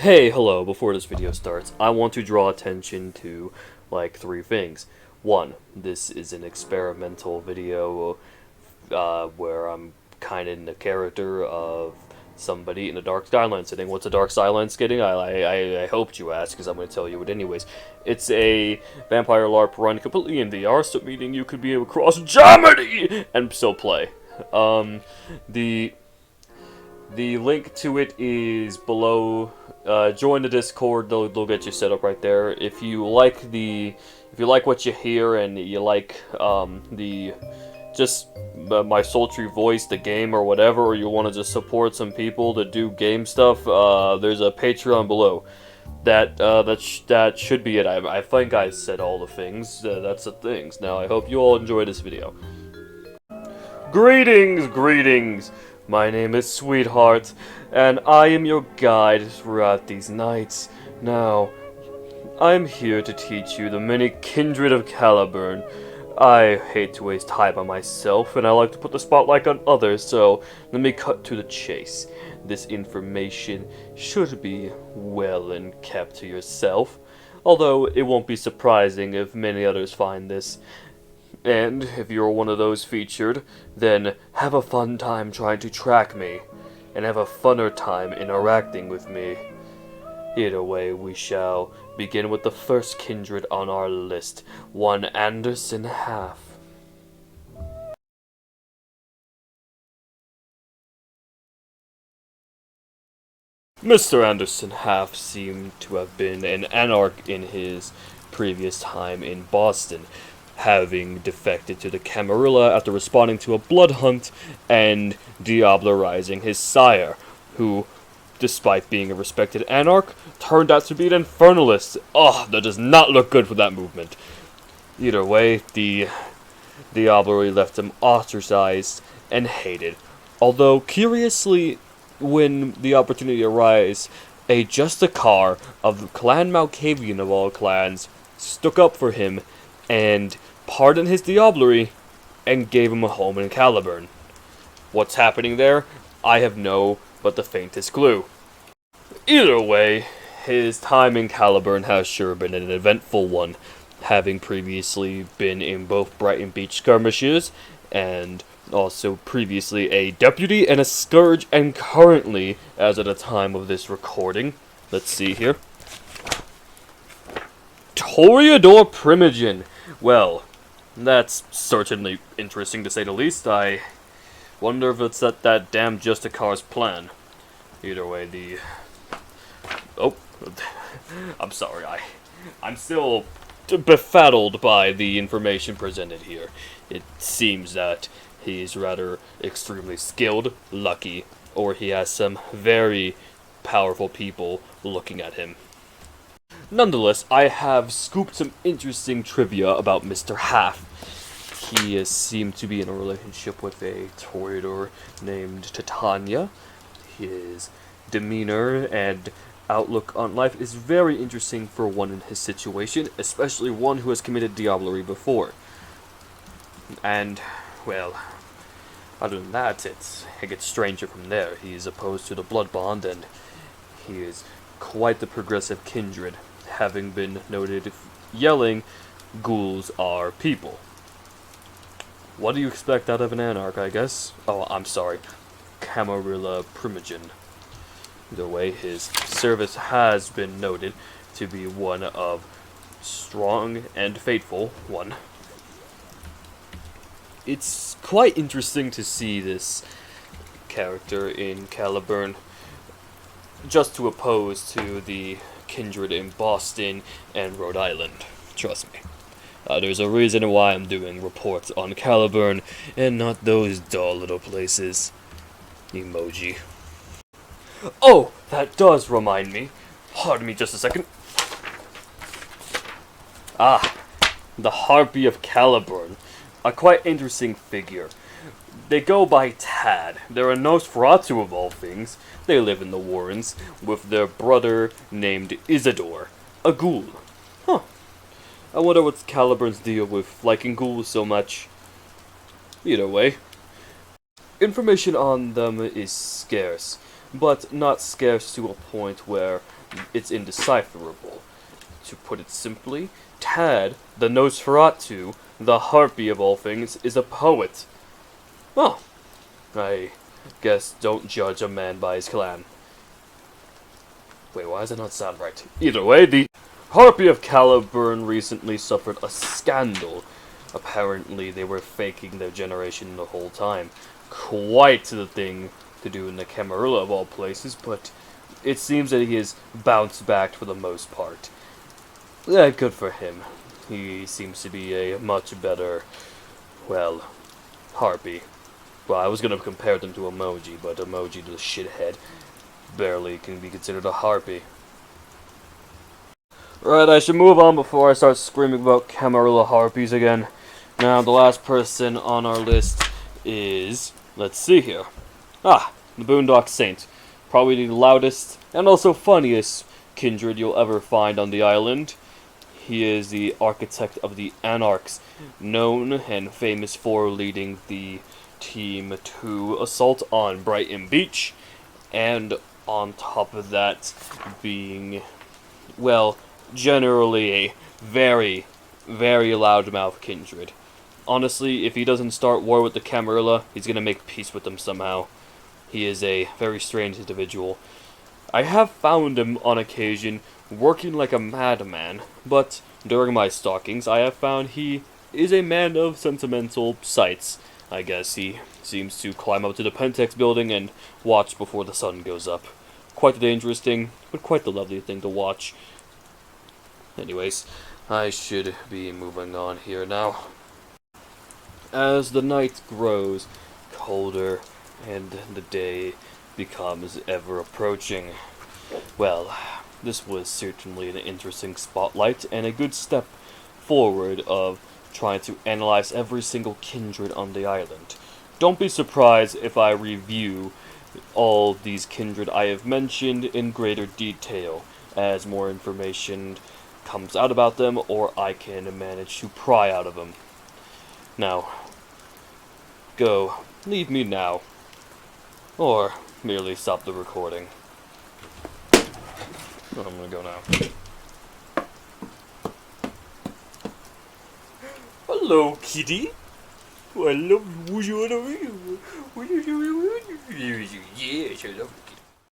Hey, hello, before this video starts, I want to draw attention to, like, three things. One, this is an experimental video, where I'm kind of in the character of somebody in a dark skyline setting. What's a dark skyline setting? I hoped you asked, because I'm going to tell you it anyways. It's a vampire LARP run completely in VR, so meaning you could be across Germany and still play. The link to it is below. Join the Discord; they'll get you set up right there. If you like what you hear and you like my sultry voice, the game or whatever, or you want to just support some people to do game stuff, there's a Patreon below. That should be it. I think I said all the things. That's the things. Now I hope you all enjoy this video. Greetings! My name is Sweetheart, and I am your guide throughout these nights. Now, I'm here to teach you the many kindred of Caliburn. I hate to waste time on myself, and I like to put the spotlight on others, so let me cut to the chase. This information should be well and kept to yourself, although it won't be surprising if many others find this. And if you're one of those featured, then have a fun time trying to track me, and have a funner time interacting with me. Either way, we shall begin with the first kindred on our list, one Anderson Half. Mr. Anderson Half seemed to have been an anarch in his previous time in Boston, having defected to the Camarilla after responding to a blood hunt and diablerizing his sire, who, despite being a respected anarch, turned out to be an infernalist. Ugh, that does not look good for that movement. Either way, the diablerie left him ostracized and hated. Although, curiously, when the opportunity arose, a Justicar of the Clan Malkavian of all clans stuck up for him and pardoned his diablerie and gave him a home in Caliburn. What's happening there? I have no but the faintest clue. Either way, his time in Caliburn has sure been an eventful one, having previously been in both Brighton Beach skirmishes and also previously a deputy and a scourge, and currently, as at the time of this recording, let's see here, Toreador Primogen. Well, that's certainly interesting to say the least. I wonder if it's that damn Justicar's plan. Either way, Oh, I'm sorry, I'm still befuddled by the information presented here. It seems that he's rather extremely skilled, lucky, or he has some very powerful people looking at him. Nonetheless, I have scooped some interesting trivia about Mr. Half. He seemed to be in a relationship with a Toreador named Titania. His demeanor and outlook on life is very interesting for one in his situation, especially one who has committed diablerie before. And, well, other than that, it gets stranger from there. He is opposed to the blood bond, and he is quite the progressive kindred, having been noted yelling, "Ghouls are people." What do you expect out of an anarch, I guess? Oh, I'm sorry. Camarilla Primogen. Either way, his service has been noted to be one of strong and faithful one. It's quite interesting to see this character in Caliburn, just to oppose to the kindred in Boston and Rhode Island. Trust me. There's a reason why I'm doing reports on Caliburn and not those dull little places. Emoji. Oh, that does remind me. Pardon me just a second. Ah, the Harpy of Caliburn. A quite interesting figure. They go by Tad. They're a Nosferatu of all things. They live in the Warrens with their brother named Isidore, a ghoul. Huh. I wonder what's Caliburn's deal with liking ghouls so much. Either way, information on them is scarce, but not scarce to a point where it's indecipherable. To put it simply, Tad, the Nosferatu, the harpy of all things, is a poet. Well, I guess don't judge a man by his clan. Wait, why does it not sound right? Either way, the Harpy of Caliburn recently suffered a scandal. Apparently, they were faking their generation the whole time. Quite the thing to do in the Camarilla of all places, but it seems that he has bounced back for the most part. Yeah, good for him. He seems to be a much better, well, harpy. Well, I was gonna compare them to Emoji, but Emoji, the shithead, barely can be considered a harpy. Right, I should move on before I start screaming about Camarilla harpies again. Now, the last person on our list is, let's see here. The Boondock Saint. Probably the loudest and also funniest kindred you'll ever find on the island. He is the architect of the Anarchs, known and famous for leading the team to assault on Brighton Beach, and on top of that, being, well, generally a very, very loudmouth kindred. Honestly, if he doesn't start war with the Camarilla, he's gonna make peace with them somehow. He is a very strange individual. I have found him on occasion working like a madman, but during my stalkings I have found he is a man of sentimental sights. I guess he seems to climb up to the Pentex building and watch before the sun goes up. Quite a dangerous thing, but quite the lovely thing to watch. Anyways, I should be moving on here now. As the night grows colder and the day becomes ever approaching, well, this was certainly an interesting spotlight and a good step forward of trying to analyze every single kindred on the island. Don't be surprised if I review all these kindred I have mentioned in greater detail as more information comes out about them, or I can manage to pry out of them. Now, go. Leave me now. Or merely stop the recording. I'm gonna go now. Hello, kitty. I love you. Yeah, I love you.